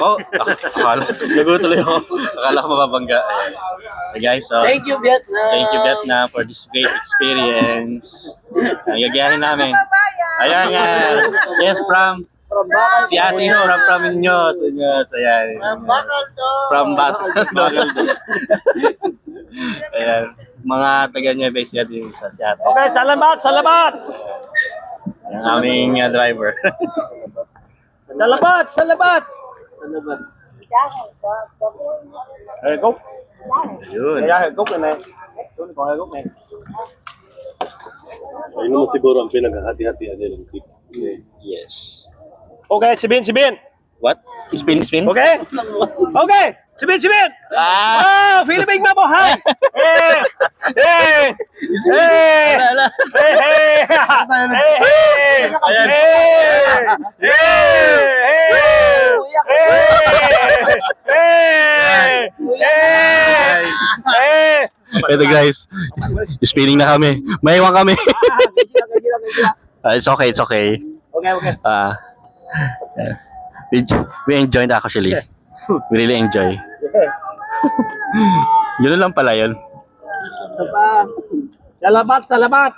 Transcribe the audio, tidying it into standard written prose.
Oh, akala. Nagutuloy ako. Akala ko mababangga. So guys, so, Thank you, Vietnam. thank you Vietnam for this great experience. Ang gagayahin namin. Ayan yan. Yes, si Ate is from Inyos. Inyos, ayan. From Bacal. Ayan. Mga taga niya, base niya din sa si Ate. Okay, salamat, salamat. Ang aming driver. Salamat, salamat. Salamat. Eh, go. Ayun. Kaya go na. Doon ko go na. Ayun naman siguro ang pinaghahati-hatian nila ng tip. Yes. Okay, sibin. What? Spin? Okay? Okay! Sibin! Ah! Oh, Philippine Mamo, hi! Hey! Ito guys, spinning na kami. Maiwan kami. It's okay. Okay. We enjoyed actually. We really enjoy. Yun lang pala yun. Salamat.